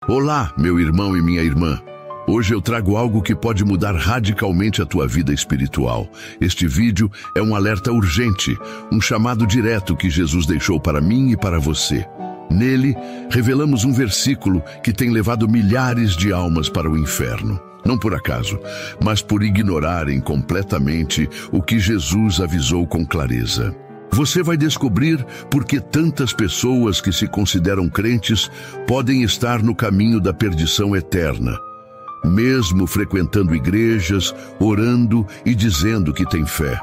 Olá, meu irmão e minha irmã. Hoje eu trago algo que pode mudar radicalmente a tua vida espiritual. Este vídeo é um alerta urgente, um chamado direto que Jesus deixou para mim e para você. Nele, revelamos um versículo que tem levado milhares de almas para o inferno. Não por acaso, mas por ignorarem completamente o que Jesus avisou com clareza. Você vai descobrir por que tantas pessoas que se consideram crentes podem estar no caminho da perdição eterna, mesmo frequentando igrejas, orando e dizendo que tem fé.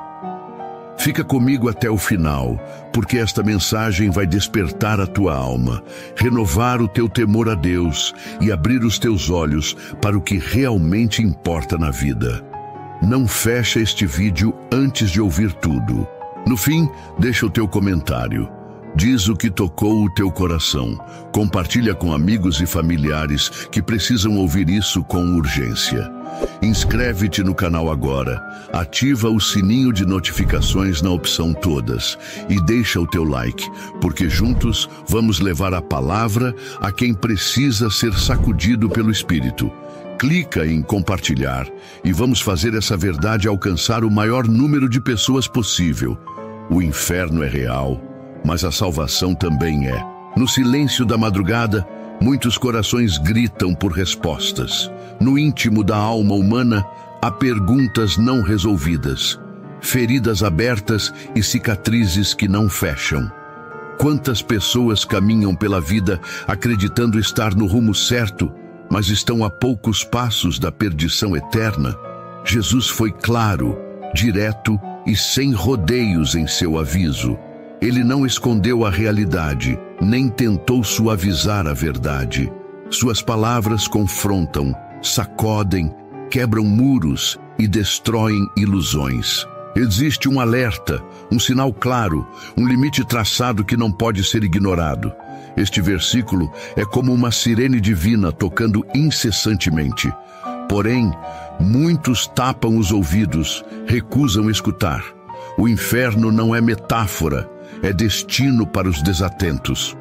Fica comigo até o final, porque esta mensagem vai despertar a tua alma, renovar o teu temor a Deus e abrir os teus olhos para o que realmente importa na vida. Não fecha este vídeo antes de ouvir tudo. No fim, deixa o teu comentário. Diz o que tocou o teu coração. Compartilha com amigos e familiares que precisam ouvir isso com urgência. Inscreve-te no canal agora, ativa o sininho de notificações na opção todas e deixa o teu like, porque juntos vamos levar a palavra a quem precisa ser sacudido pelo Espírito. Clica em compartilhar e vamos fazer essa verdade alcançar o maior número de pessoas possível. O inferno é real, mas a salvação também é. No silêncio da madrugada, muitos corações gritam por respostas. No íntimo da alma humana, há perguntas não resolvidas, feridas abertas e cicatrizes que não fecham. Quantas pessoas caminham pela vida acreditando estar no rumo certo, mas estão a poucos passos da perdição eterna? Jesus foi claro, direto e sem rodeios em seu aviso. Ele não escondeu a realidade, nem tentou suavizar a verdade. Suas palavras confrontam, sacodem, quebram muros e destroem ilusões. Existe um alerta, um sinal claro, um limite traçado que não pode ser ignorado. Este versículo é como uma sirene divina tocando incessantemente. Porém, muitos tapam os ouvidos, recusam escutar. O inferno não é metáfora, é destino para os desatentos.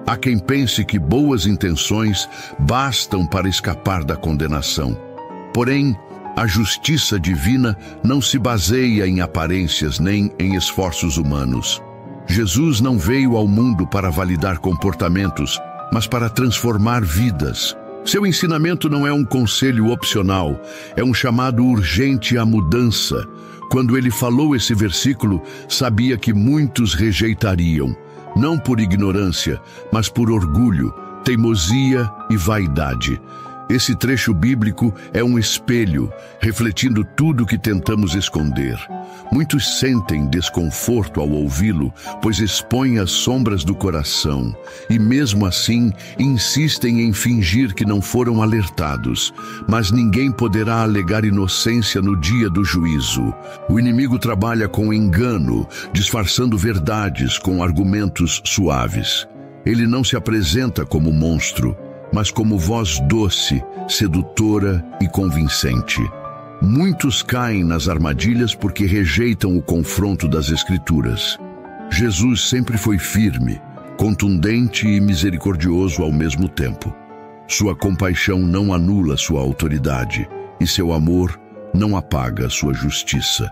Há quem pense que boas intenções bastam para escapar da condenação. Porém, a justiça divina não se baseia em aparências nem em esforços humanos. Jesus não veio ao mundo para validar comportamentos, mas para transformar vidas. Seu ensinamento não é um conselho opcional, é um chamado urgente à mudança. Quando ele falou esse versículo, sabia que muitos rejeitariam, não por ignorância, mas por orgulho, teimosia e vaidade. Esse trecho bíblico é um espelho, refletindo tudo que tentamos esconder. Muitos sentem desconforto ao ouvi-lo, pois expõe as sombras do coração, e mesmo assim insistem em fingir que não foram alertados. Mas ninguém poderá alegar inocência no dia do juízo. O inimigo trabalha com engano, disfarçando verdades com argumentos suaves. Ele não se apresenta como monstro, mas como voz doce, sedutora e convincente. Muitos caem nas armadilhas porque rejeitam o confronto das Escrituras. Jesus sempre foi firme, contundente e misericordioso ao mesmo tempo. Sua compaixão não anula sua autoridade e seu amor não apaga sua justiça.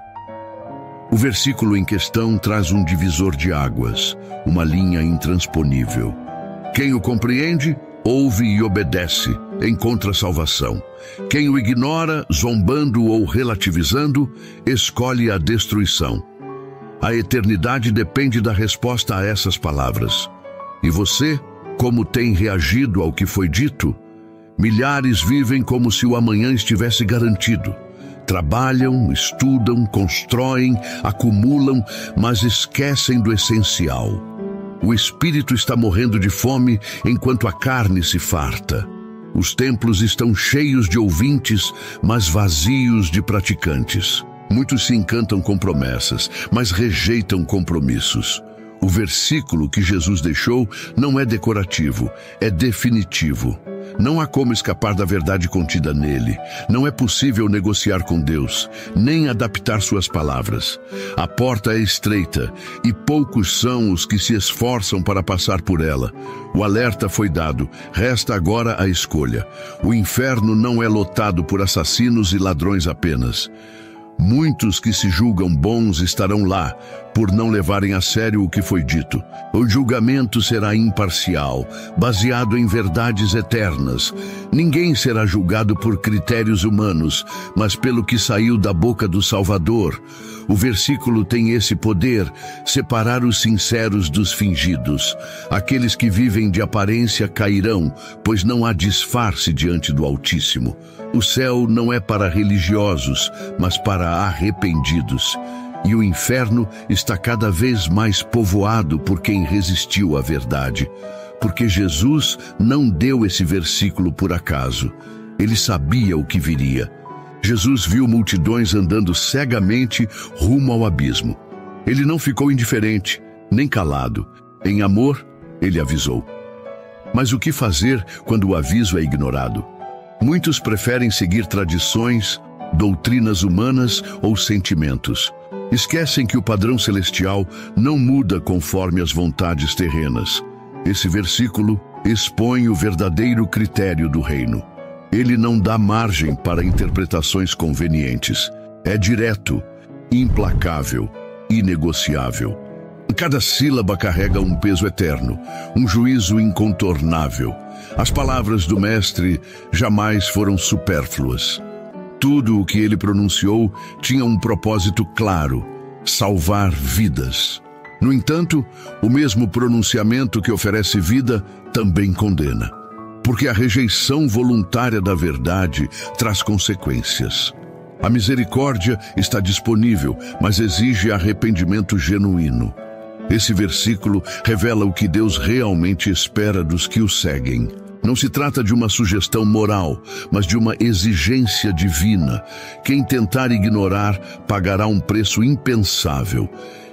O versículo em questão traz um divisor de águas, uma linha intransponível. Quem o compreende, ouve e obedece, encontra salvação. Quem o ignora, zombando ou relativizando, escolhe a destruição. A eternidade depende da resposta a essas palavras. E você, como tem reagido ao que foi dito? Milhares vivem como se o amanhã estivesse garantido. Trabalham, estudam, constroem, acumulam, mas esquecem do essencial. O espírito está morrendo de fome enquanto a carne se farta. Os templos estão cheios de ouvintes, mas vazios de praticantes. Muitos se encantam com promessas, mas rejeitam compromissos. O versículo que Jesus deixou não é decorativo, é definitivo. Não há como escapar da verdade contida nele. Não é possível negociar com Deus, nem adaptar suas palavras. A porta é estreita e poucos são os que se esforçam para passar por ela. O alerta foi dado, resta agora a escolha. O inferno não é lotado por assassinos e ladrões apenas. Muitos que se julgam bons estarão lá, por não levarem a sério o que foi dito. O julgamento será imparcial, baseado em verdades eternas. Ninguém será julgado por critérios humanos, mas pelo que saiu da boca do Salvador. O versículo tem esse poder, separar os sinceros dos fingidos. Aqueles que vivem de aparência cairão, pois não há disfarce diante do Altíssimo. O céu não é para religiosos, mas para arrependidos. E o inferno está cada vez mais povoado por quem resistiu à verdade. Porque Jesus não deu esse versículo por acaso. Ele sabia o que viria. Jesus viu multidões andando cegamente rumo ao abismo. Ele não ficou indiferente, nem calado. Em amor, ele avisou. Mas o que fazer quando o aviso é ignorado? Muitos preferem seguir tradições, doutrinas humanas ou sentimentos. Esquecem que o padrão celestial não muda conforme as vontades terrenas. Esse versículo expõe o verdadeiro critério do reino. Ele não dá margem para interpretações convenientes. É direto, implacável, inegociável. Cada sílaba carrega um peso eterno, um juízo incontornável. As palavras do Mestre jamais foram supérfluas. Tudo o que ele pronunciou tinha um propósito claro: salvar vidas. No entanto, o mesmo pronunciamento que oferece vida também condena. Porque a rejeição voluntária da verdade traz consequências. A misericórdia está disponível, mas exige arrependimento genuíno. Esse versículo revela o que Deus realmente espera dos que o seguem. Não se trata de uma sugestão moral, mas de uma exigência divina. Quem tentar ignorar pagará um preço impensável.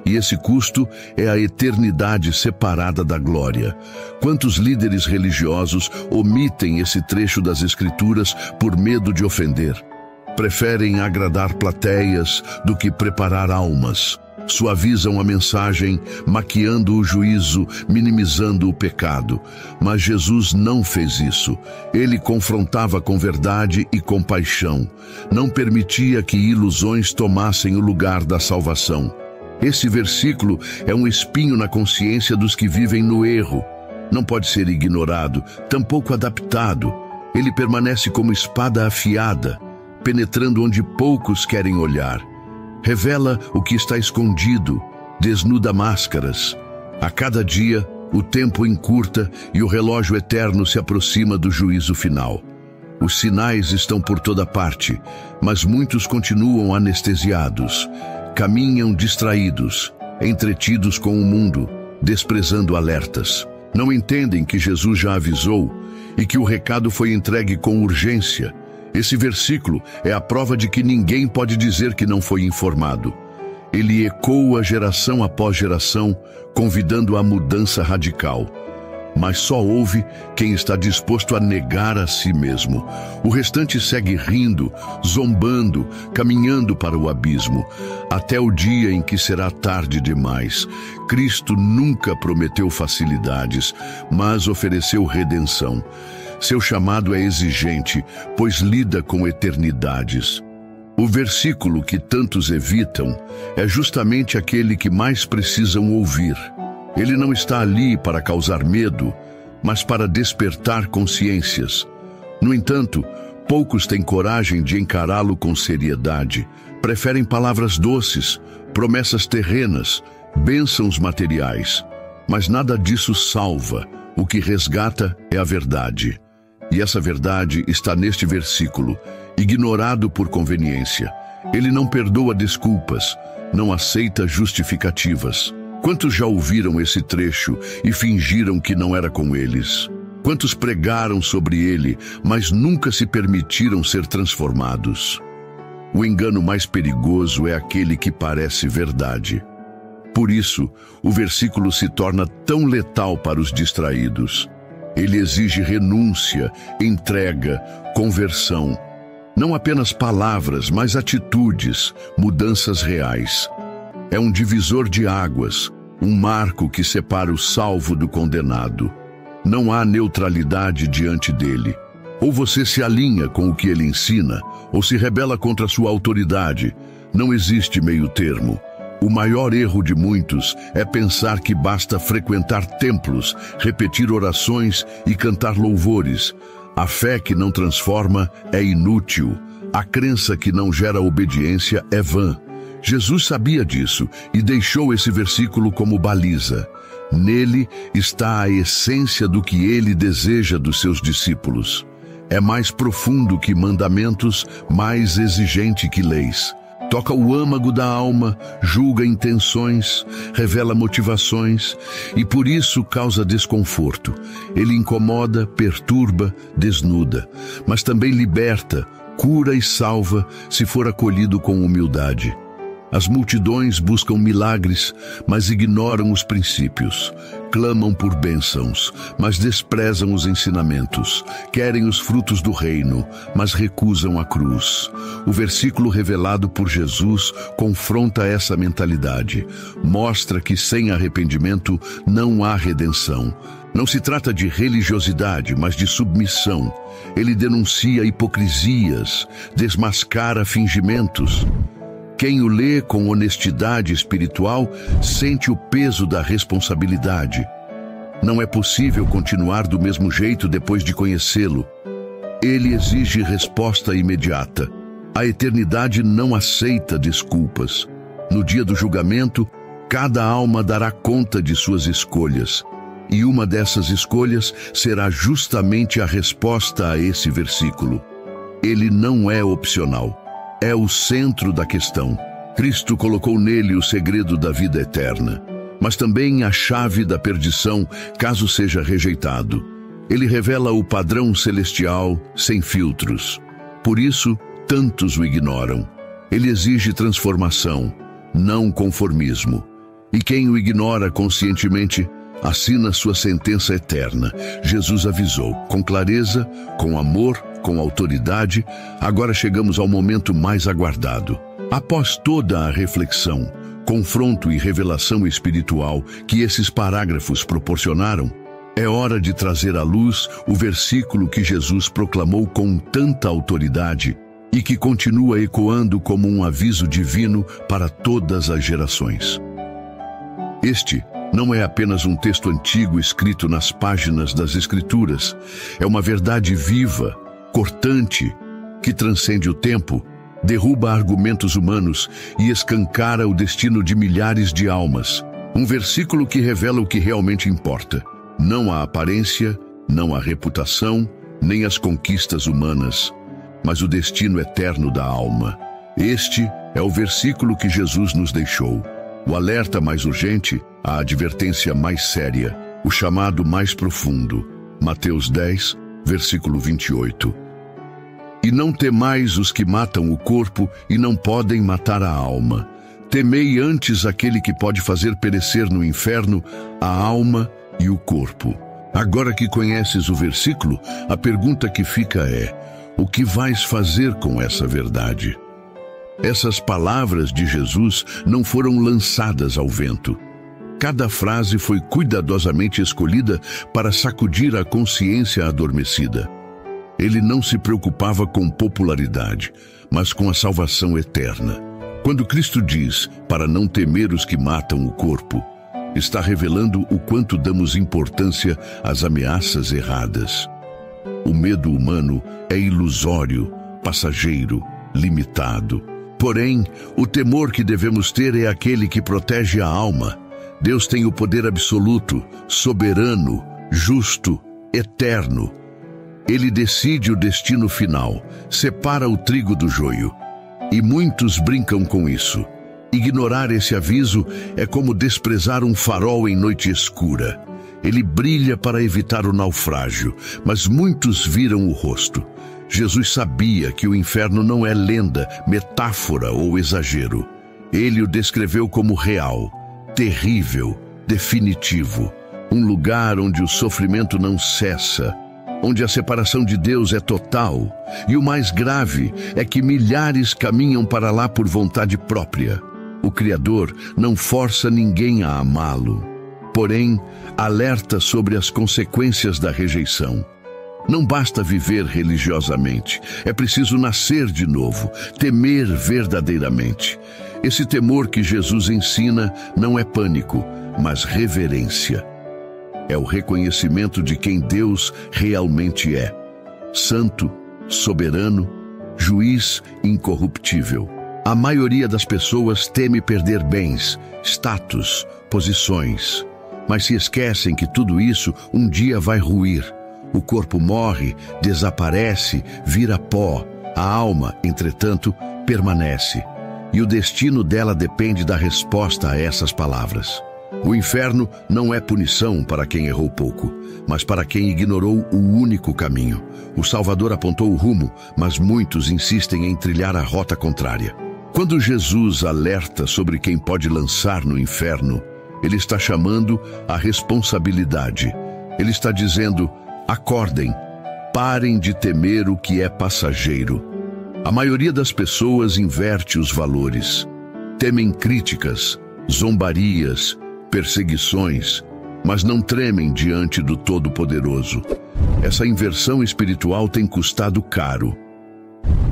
E esse custo é a eternidade separada da glória. Quantos líderes religiosos omitem esse trecho das Escrituras por medo de ofender? Preferem agradar plateias do que preparar almas. Suavizam a mensagem, maquiando o juízo, minimizando o pecado. Mas Jesus não fez isso. Ele confrontava com verdade e compaixão. Não permitia que ilusões tomassem o lugar da salvação. Esse versículo é um espinho na consciência dos que vivem no erro. Não pode ser ignorado, tampouco adaptado. Ele permanece como espada afiada, penetrando onde poucos querem olhar. Revela o que está escondido, desnuda máscaras. A cada dia, o tempo encurta e o relógio eterno se aproxima do juízo final. Os sinais estão por toda parte, mas muitos continuam anestesiados. Caminham distraídos, entretidos com o mundo, desprezando alertas. Não entendem que Jesus já avisou e que o recado foi entregue com urgência. Esse versículo é a prova de que ninguém pode dizer que não foi informado. Ele ecoa geração após geração, convidando a mudança radical. Mas só ouve quem está disposto a negar a si mesmo. O restante segue rindo, zombando, caminhando para o abismo, até o dia em que será tarde demais. Cristo nunca prometeu facilidades, mas ofereceu redenção. Seu chamado é exigente, pois lida com eternidades. O versículo que tantos evitam é justamente aquele que mais precisam ouvir. Ele não está ali para causar medo, mas para despertar consciências. No entanto, poucos têm coragem de encará-lo com seriedade. Preferem palavras doces, promessas terrenas, bênçãos materiais. Mas nada disso salva. O que resgata é a verdade. E essa verdade está neste versículo, ignorado por conveniência. Ele não perdoa desculpas, não aceita justificativas. Quantos já ouviram esse trecho e fingiram que não era com eles? Quantos pregaram sobre ele, mas nunca se permitiram ser transformados? O engano mais perigoso é aquele que parece verdade. Por isso, o versículo se torna tão letal para os distraídos. Ele exige renúncia, entrega, conversão. Não apenas palavras, mas atitudes, mudanças reais. É um divisor de águas, um marco que separa o salvo do condenado. Não há neutralidade diante dele. Ou você se alinha com o que ele ensina, ou se rebela contra sua autoridade. Não existe meio termo. O maior erro de muitos é pensar que basta frequentar templos, repetir orações e cantar louvores. A fé que não transforma é inútil. A crença que não gera obediência é vã. Jesus sabia disso e deixou esse versículo como baliza. Nele está a essência do que ele deseja dos seus discípulos. É mais profundo que mandamentos, mais exigente que leis. Toca o âmago da alma, julga intenções, revela motivações e por isso causa desconforto. Ele incomoda, perturba, desnuda, mas também liberta, cura e salva se for acolhido com humildade. As multidões buscam milagres, mas ignoram os princípios. Clamam por bênçãos, mas desprezam os ensinamentos. Querem os frutos do reino, mas recusam a cruz. O versículo revelado por Jesus confronta essa mentalidade. Mostra que sem arrependimento não há redenção. Não se trata de religiosidade, mas de submissão. Ele denuncia hipocrisias, desmascara fingimentos. Quem o lê com honestidade espiritual sente o peso da responsabilidade. Não é possível continuar do mesmo jeito depois de conhecê-lo. Ele exige resposta imediata. A eternidade não aceita desculpas. No dia do julgamento, cada alma dará conta de suas escolhas. E uma dessas escolhas será justamente a resposta a esse versículo. Ele não é opcional. É o centro da questão. Cristo colocou nele o segredo da vida eterna, mas também a chave da perdição, caso seja rejeitado. Ele revela o padrão celestial sem filtros. Por isso, tantos o ignoram. Ele exige transformação, não conformismo. E quem o ignora conscientemente, assina sua sentença eterna. Jesus avisou, com clareza, com amor, com autoridade. Agora chegamos ao momento mais aguardado. Após toda a reflexão, confronto e revelação espiritual que esses parágrafos proporcionaram, é hora de trazer à luz o versículo que Jesus proclamou com tanta autoridade e que continua ecoando como um aviso divino para todas as gerações. Este não é apenas um texto antigo escrito nas páginas das Escrituras. É uma verdade viva, cortante, que transcende o tempo, derruba argumentos humanos e escancara o destino de milhares de almas. Um versículo que revela o que realmente importa. Não a aparência, não a reputação, nem as conquistas humanas, mas o destino eterno da alma. Este é o versículo que Jesus nos deixou. O alerta mais urgente, a advertência mais séria, o chamado mais profundo. Mateus 10, versículo 28. E não temais os que matam o corpo e não podem matar a alma. Temei antes aquele que pode fazer perecer no inferno a alma e o corpo. Agora que conheces o versículo, a pergunta que fica é: o que vais fazer com essa verdade? Essas palavras de Jesus não foram lançadas ao vento. Cada frase foi cuidadosamente escolhida para sacudir a consciência adormecida. Ele não se preocupava com popularidade, mas com a salvação eterna. Quando Cristo diz para não temer os que matam o corpo, está revelando o quanto damos importância às ameaças erradas. O medo humano é ilusório, passageiro, limitado. Porém, o temor que devemos ter é aquele que protege a alma. Deus tem o poder absoluto, soberano, justo, eterno. Ele decide o destino final, separa o trigo do joio. E muitos brincam com isso. Ignorar esse aviso é como desprezar um farol em noite escura. Ele brilha para evitar o naufrágio, mas muitos viram o rosto. Jesus sabia que o inferno não é lenda, metáfora ou exagero. Ele o descreveu como real, terrível, definitivo. um lugar onde o sofrimento não cessa, onde a separação de Deus é total, e o mais grave é que milhares caminham para lá por vontade própria. O Criador não força ninguém a amá-lo, porém, alerta sobre as consequências da rejeição. Não basta viver religiosamente, é preciso nascer de novo, temer verdadeiramente. Esse temor que Jesus ensina não é pânico, mas reverência. É o reconhecimento de quem Deus realmente é: santo, soberano, juiz incorruptível. A maioria das pessoas teme perder bens, status, posições, mas se esquecem que tudo isso um dia vai ruir. O corpo morre, desaparece, vira pó. A alma, entretanto, permanece. E o destino dela depende da resposta a essas palavras. O inferno não é punição para quem errou pouco, mas para quem ignorou o único caminho. O Salvador apontou o rumo, mas muitos insistem em trilhar a rota contrária. Quando Jesus alerta sobre quem pode lançar no inferno, ele está chamando a responsabilidade. Ele está dizendo: acordem, parem de temer o que é passageiro. A maioria das pessoas inverte os valores. Temem críticas, zombarias, perseguições, mas não tremem diante do Todo-Poderoso. Essa inversão espiritual tem custado caro.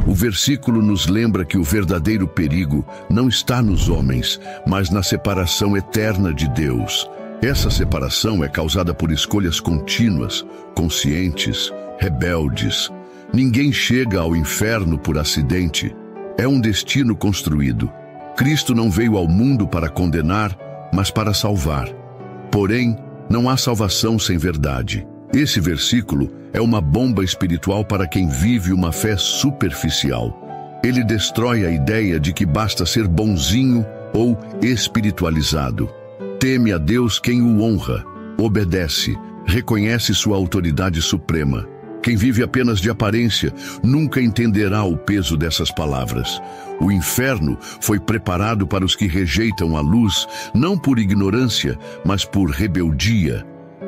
O versículo nos lembra que o verdadeiro perigo não está nos homens, mas na separação eterna de Deus. Essa separação é causada por escolhas contínuas, conscientes, rebeldes. Ninguém chega ao inferno por acidente. É um destino construído. Cristo não veio ao mundo para condenar, mas para salvar. Porém, não há salvação sem verdade. Esse versículo é uma bomba espiritual para quem vive uma fé superficial. Ele destrói a ideia de que basta ser bonzinho ou espiritualizado. Teme a Deus quem o honra, obedece, reconhece sua autoridade suprema. Quem vive apenas de aparência nunca entenderá o peso dessas palavras. O inferno foi preparado para os que rejeitam a luz, não por ignorância, mas por rebeldia.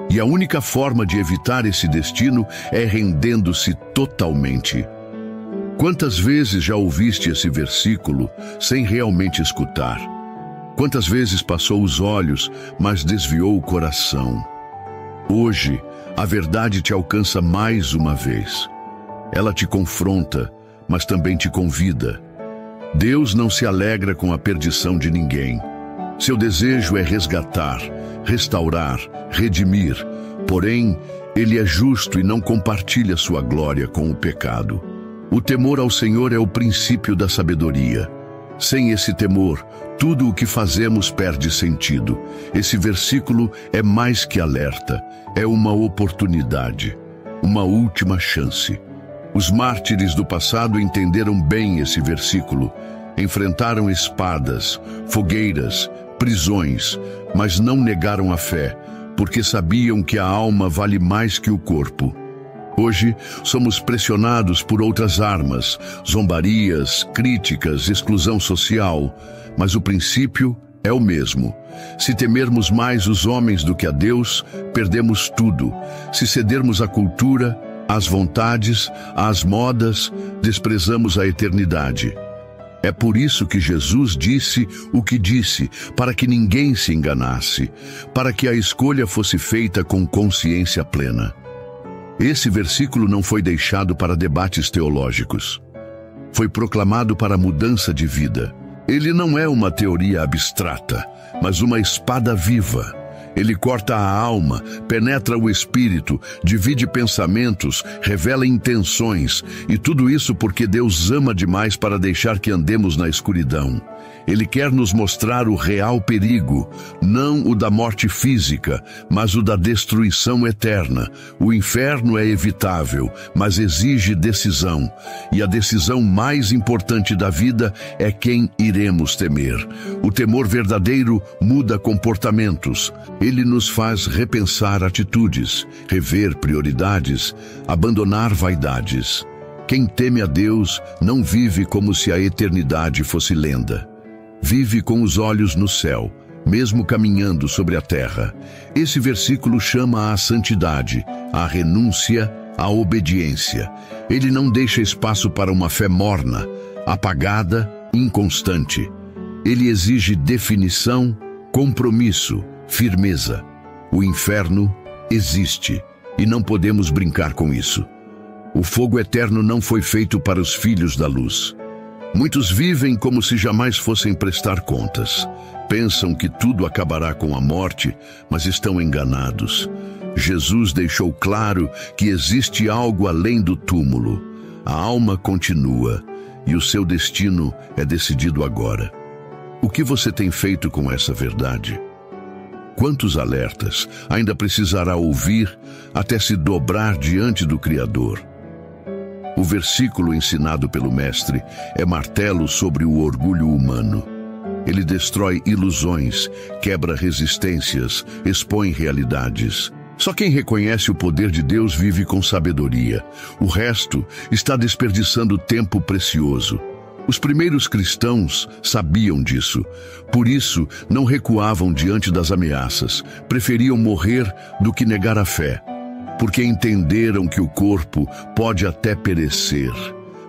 E a única forma de evitar esse destino é rendendo-se totalmente. Quantas vezes já ouviste esse versículo sem realmente escutar? Quantas vezes passou os olhos, mas desviou o coração? Hoje, a verdade te alcança mais uma vez. Ela te confronta, mas também te convida. Deus não se alegra com a perdição de ninguém. Seu desejo é resgatar, restaurar, redimir. Porém, Ele é justo e não compartilha sua glória com o pecado. O temor ao Senhor é o princípio da sabedoria. Sem esse temor, tudo o que fazemos perde sentido. Esse versículo é mais que alerta, é uma oportunidade, uma última chance. Os mártires do passado entenderam bem esse versículo. Enfrentaram espadas, fogueiras, prisões, mas não negaram a fé, porque sabiam que a alma vale mais que o corpo. Hoje, somos pressionados por outras armas, zombarias, críticas, exclusão social, mas o princípio é o mesmo. Se temermos mais os homens do que a Deus, perdemos tudo. Se cedermos à cultura, às vontades, às modas, desprezamos a eternidade. É por isso que Jesus disse o que disse, para que ninguém se enganasse, para que a escolha fosse feita com consciência plena. Esse versículo não foi deixado para debates teológicos. Foi proclamado para mudança de vida. Ele não é uma teoria abstrata, mas uma espada viva. Ele corta a alma, penetra o espírito, divide pensamentos, revela intenções, e tudo isso porque Deus ama demais para deixar que andemos na escuridão. Ele quer nos mostrar o real perigo, não o da morte física, mas o da destruição eterna. O inferno é evitável, mas exige decisão. E a decisão mais importante da vida é quem iremos temer. O temor verdadeiro muda comportamentos. Ele nos faz repensar atitudes, rever prioridades, abandonar vaidades. Quem teme a Deus não vive como se a eternidade fosse lenda. Vive com os olhos no céu, mesmo caminhando sobre a terra. Esse versículo chama à santidade, à renúncia, à obediência. Ele não deixa espaço para uma fé morna, apagada, inconstante. Ele exige definição, compromisso, firmeza. O inferno existe e não podemos brincar com isso. O fogo eterno não foi feito para os filhos da luz. Muitos vivem como se jamais fossem prestar contas. Pensam que tudo acabará com a morte, mas estão enganados. Jesus deixou claro que existe algo além do túmulo. A alma continua e o seu destino é decidido agora. O que você tem feito com essa verdade? Quantos alertas ainda precisará ouvir até se dobrar diante do Criador? O versículo ensinado pelo Mestre é martelo sobre o orgulho humano. Ele destrói ilusões, quebra resistências, expõe realidades. Só quem reconhece o poder de Deus vive com sabedoria. O resto está desperdiçando tempo precioso. Os primeiros cristãos sabiam disso. Por isso, não recuavam diante das ameaças. Preferiam morrer do que negar a fé. Porque entenderam que o corpo pode até perecer,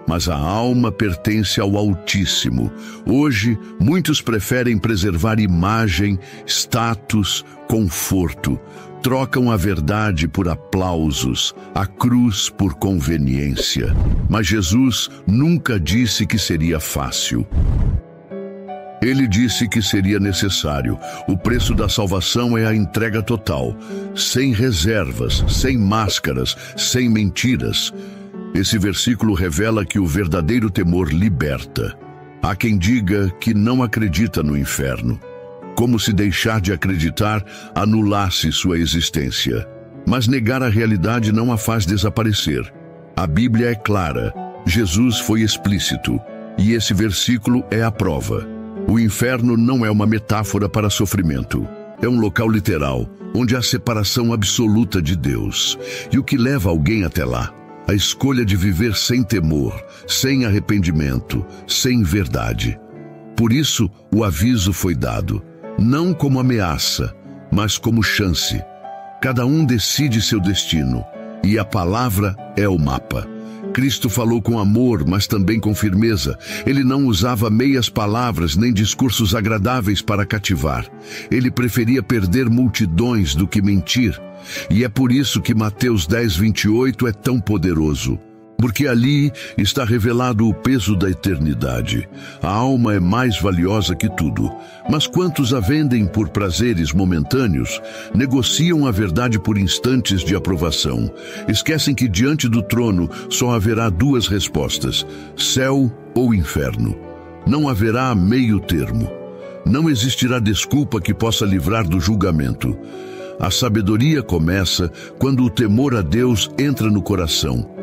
mas a alma pertence ao Altíssimo. Hoje, muitos preferem preservar imagem, status, conforto. Trocam a verdade por aplausos, a cruz por conveniência. Mas Jesus nunca disse que seria fácil. Ele disse que seria necessário. O preço da salvação é a entrega total, sem reservas, sem máscaras, sem mentiras. Esse versículo revela que o verdadeiro temor liberta. Há quem diga que não acredita no inferno, como se deixar de acreditar anulasse sua existência. Mas negar a realidade não a faz desaparecer. A Bíblia é clara, Jesus foi explícito, e esse versículo é a prova. O inferno não é uma metáfora para sofrimento. É um local literal, onde há separação absoluta de Deus. E o que leva alguém até lá? A escolha de viver sem temor, sem arrependimento, sem verdade. Por isso, o aviso foi dado, não como ameaça, mas como chance. Cada um decide seu destino, e a palavra é o mapa. Cristo falou com amor, mas também com firmeza. Ele não usava meias palavras nem discursos agradáveis para cativar. Ele preferia perder multidões do que mentir. E é por isso que Mateus 10:28 é tão poderoso. Porque ali está revelado o peso da eternidade. A alma é mais valiosa que tudo. Mas quantos a vendem por prazeres momentâneos, negociam a verdade por instantes de aprovação. Esquecem que diante do trono só haverá duas respostas: céu ou inferno. Não haverá meio termo. Não existirá desculpa que possa livrar do julgamento. A sabedoria começa quando o temor a Deus entra no coração.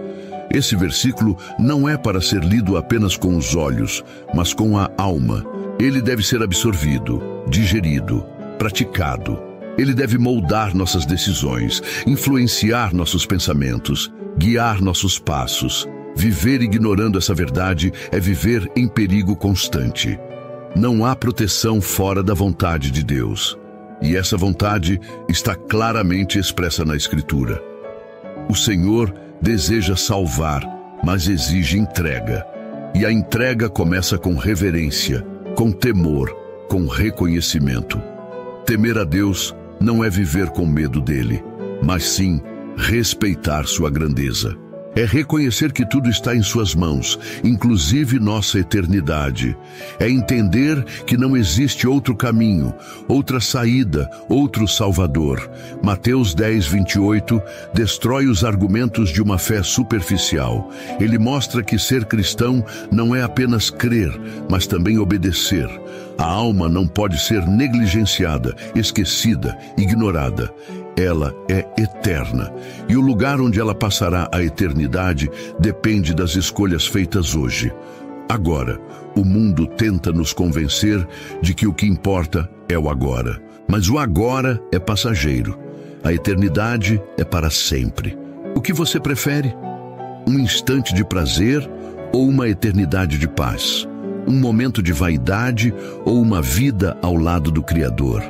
Esse versículo não é para ser lido apenas com os olhos, mas com a alma. Ele deve ser absorvido, digerido, praticado. Ele deve moldar nossas decisões, influenciar nossos pensamentos, guiar nossos passos. Viver ignorando essa verdade é viver em perigo constante. Não há proteção fora da vontade de Deus. E essa vontade está claramente expressa na Escritura. O Senhor deseja salvar, mas exige entrega. E a entrega começa com reverência, com temor, com reconhecimento. Temer a Deus não é viver com medo dele, mas sim respeitar sua grandeza. É reconhecer que tudo está em suas mãos, inclusive nossa eternidade. É entender que não existe outro caminho, outra saída, outro Salvador. Mateus 10:28 destrói os argumentos de uma fé superficial. Ele mostra que ser cristão não é apenas crer, mas também obedecer. A alma não pode ser negligenciada, esquecida, ignorada. Ela é eterna, e o lugar onde ela passará a eternidade depende das escolhas feitas hoje. Agora, o mundo tenta nos convencer de que o que importa é o agora. Mas o agora é passageiro. A eternidade é para sempre. O que você prefere? Um instante de prazer ou uma eternidade de paz? Um momento de vaidade ou uma vida ao lado do Criador?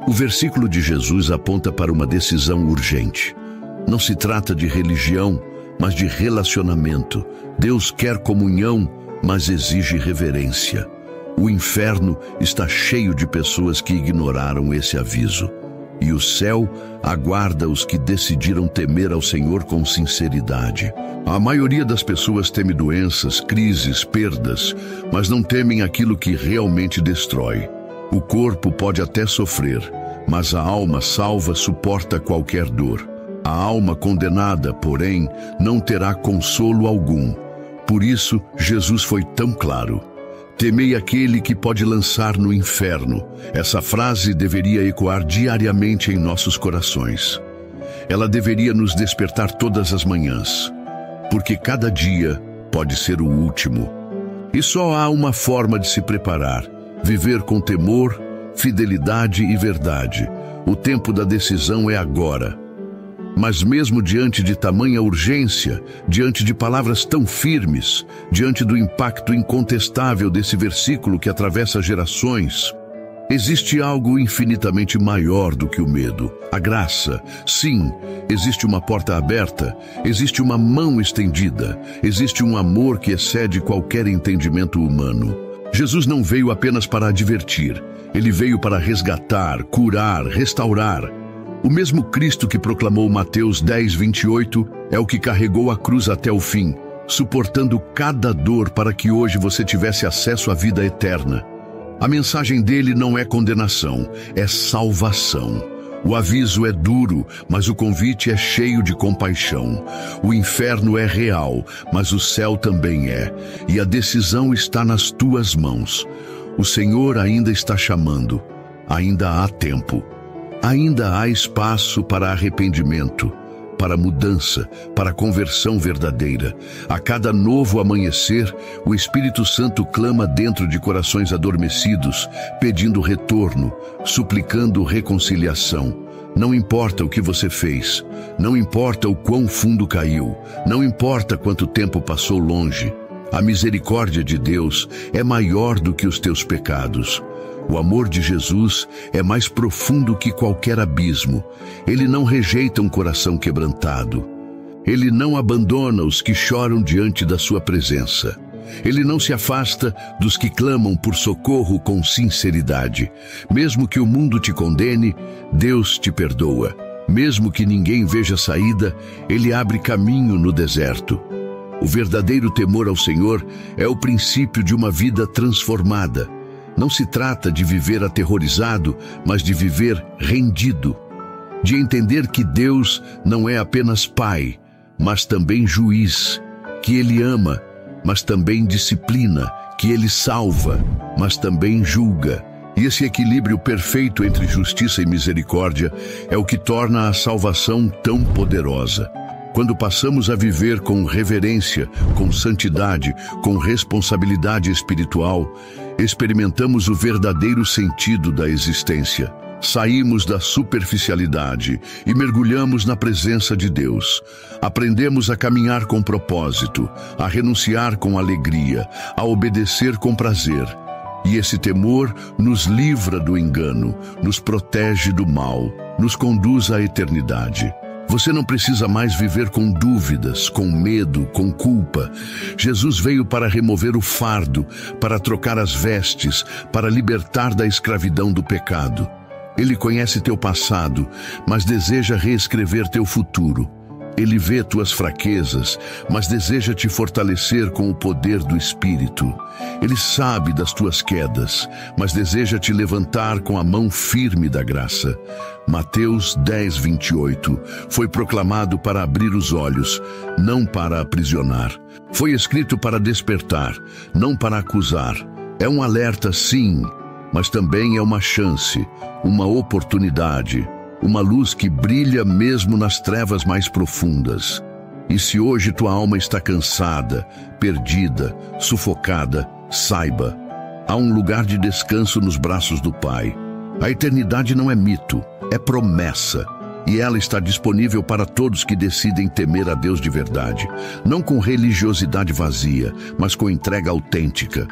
O versículo de Jesus aponta para uma decisão urgente. Não se trata de religião, mas de relacionamento. Deus quer comunhão, mas exige reverência. O inferno está cheio de pessoas que ignoraram esse aviso. E o céu aguarda os que decidiram temer ao Senhor com sinceridade. A maioria das pessoas teme doenças, crises, perdas, mas não temem aquilo que realmente destrói. O corpo pode até sofrer, mas a alma salva suporta qualquer dor. A alma condenada, porém, não terá consolo algum. Por isso, Jesus foi tão claro. Temei aquele que pode lançar no inferno. Essa frase deveria ecoar diariamente em nossos corações. Ela deveria nos despertar todas as manhãs, porque cada dia pode ser o último. E só há uma forma de se preparar: viver com temor, fidelidade e verdade. O tempo da decisão é agora. Mas mesmo diante de tamanha urgência, diante de palavras tão firmes, diante do impacto incontestável desse versículo que atravessa gerações, existe algo infinitamente maior do que o medo. A graça. Sim, existe uma porta aberta, existe uma mão estendida, existe um amor que excede qualquer entendimento humano. Jesus não veio apenas para advertir, ele veio para resgatar, curar, restaurar. O mesmo Cristo que proclamou Mateus 10:28 é o que carregou a cruz até o fim, suportando cada dor para que hoje você tivesse acesso à vida eterna. A mensagem dele não é condenação, é salvação. O aviso é duro, mas o convite é cheio de compaixão. O inferno é real, mas o céu também é, e a decisão está nas tuas mãos. O Senhor ainda está chamando, ainda há tempo. Ainda há espaço para arrependimento, para mudança, para conversão verdadeira. A cada novo amanhecer, o Espírito Santo clama dentro de corações adormecidos, pedindo retorno, suplicando reconciliação. Não importa o que você fez, não importa o quão fundo caiu, não importa quanto tempo passou longe. A misericórdia de Deus é maior do que os teus pecados. O amor de Jesus é mais profundo que qualquer abismo. Ele não rejeita um coração quebrantado. Ele não abandona os que choram diante da sua presença. Ele não se afasta dos que clamam por socorro com sinceridade. Mesmo que o mundo te condene, Deus te perdoa. Mesmo que ninguém veja saída, Ele abre caminho no deserto. O verdadeiro temor ao Senhor é o princípio de uma vida transformada. Não se trata de viver aterrorizado, mas de viver rendido. De entender que Deus não é apenas Pai, mas também juiz, que Ele ama, mas também disciplina, que Ele salva, mas também julga. E esse equilíbrio perfeito entre justiça e misericórdia é o que torna a salvação tão poderosa. Quando passamos a viver com reverência, com santidade, com responsabilidade espiritual, experimentamos o verdadeiro sentido da existência. Saímos da superficialidade e mergulhamos na presença de Deus. Aprendemos a caminhar com propósito, a renunciar com alegria, a obedecer com prazer. E esse temor nos livra do engano, nos protege do mal, nos conduz à eternidade. Você não precisa mais viver com dúvidas, com medo, com culpa. Jesus veio para remover o fardo, para trocar as vestes, para libertar da escravidão do pecado. Ele conhece teu passado, mas deseja reescrever teu futuro. Ele vê tuas fraquezas, mas deseja te fortalecer com o poder do Espírito. Ele sabe das tuas quedas, mas deseja te levantar com a mão firme da graça. Mateus 10:28 foi proclamado para abrir os olhos, não para aprisionar. Foi escrito para despertar, não para acusar. É um alerta, sim, mas também é uma chance, uma oportunidade. Uma luz que brilha mesmo nas trevas mais profundas. E se hoje tua alma está cansada, perdida, sufocada, saiba, há um lugar de descanso nos braços do Pai. A eternidade não é mito, é promessa. E ela está disponível para todos que decidem temer a Deus de verdade. Não com religiosidade vazia, mas com entrega autêntica.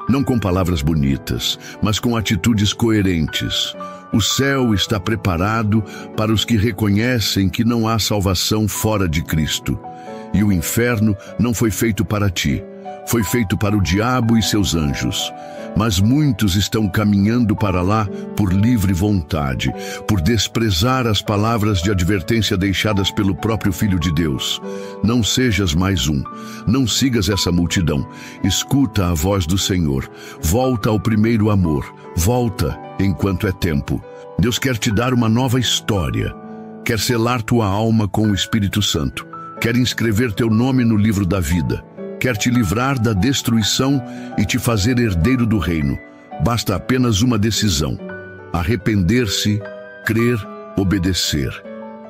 Não com palavras bonitas, mas com atitudes coerentes. O céu está preparado para os que reconhecem que não há salvação fora de Cristo. E o inferno não foi feito para ti, foi feito para o diabo e seus anjos. Mas muitos estão caminhando para lá por livre vontade, por desprezar as palavras de advertência deixadas pelo próprio Filho de Deus. Não sejas mais um, não sigas essa multidão. Escuta a voz do Senhor, volta ao primeiro amor, volta enquanto é tempo. Deus quer te dar uma nova história, quer selar tua alma com o Espírito Santo, quer inscrever teu nome no livro da vida. Quer te livrar da destruição e te fazer herdeiro do reino. Basta apenas uma decisão: arrepender-se, crer, obedecer.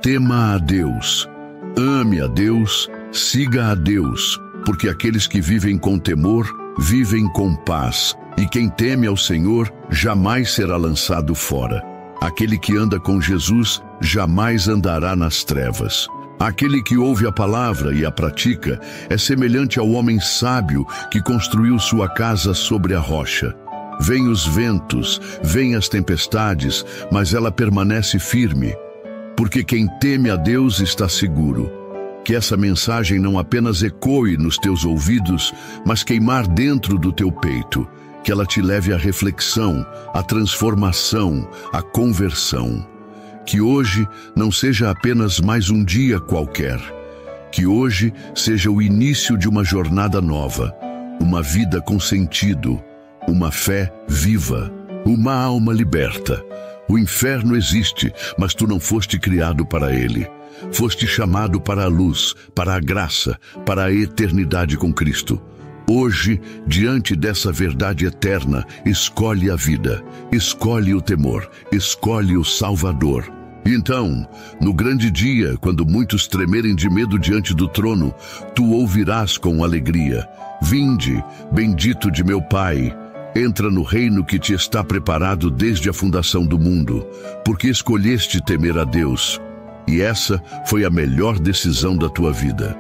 Tema a Deus, ame a Deus, siga a Deus, porque aqueles que vivem com temor, vivem com paz, e quem teme ao Senhor jamais será lançado fora. Aquele que anda com Jesus jamais andará nas trevas. Aquele que ouve a palavra e a pratica é semelhante ao homem sábio que construiu sua casa sobre a rocha. Vêm os ventos, vêm as tempestades, mas ela permanece firme, porque quem teme a Deus está seguro. Que essa mensagem não apenas ecoe nos teus ouvidos, mas queimar dentro do teu peito. Que ela te leve à reflexão, à transformação, à conversão. Que hoje não seja apenas mais um dia qualquer. Que hoje seja o início de uma jornada nova, uma vida com sentido, uma fé viva, uma alma liberta. O inferno existe, mas tu não foste criado para ele. Foste chamado para a luz, para a graça, para a eternidade com Cristo. Hoje, diante dessa verdade eterna, escolhe a vida, escolhe o temor, escolhe o Salvador. Então, no grande dia, quando muitos tremerem de medo diante do trono, tu ouvirás com alegria: vinde, bendito de meu Pai, entra no reino que te está preparado desde a fundação do mundo, porque escolheste temer a Deus, e essa foi a melhor decisão da tua vida.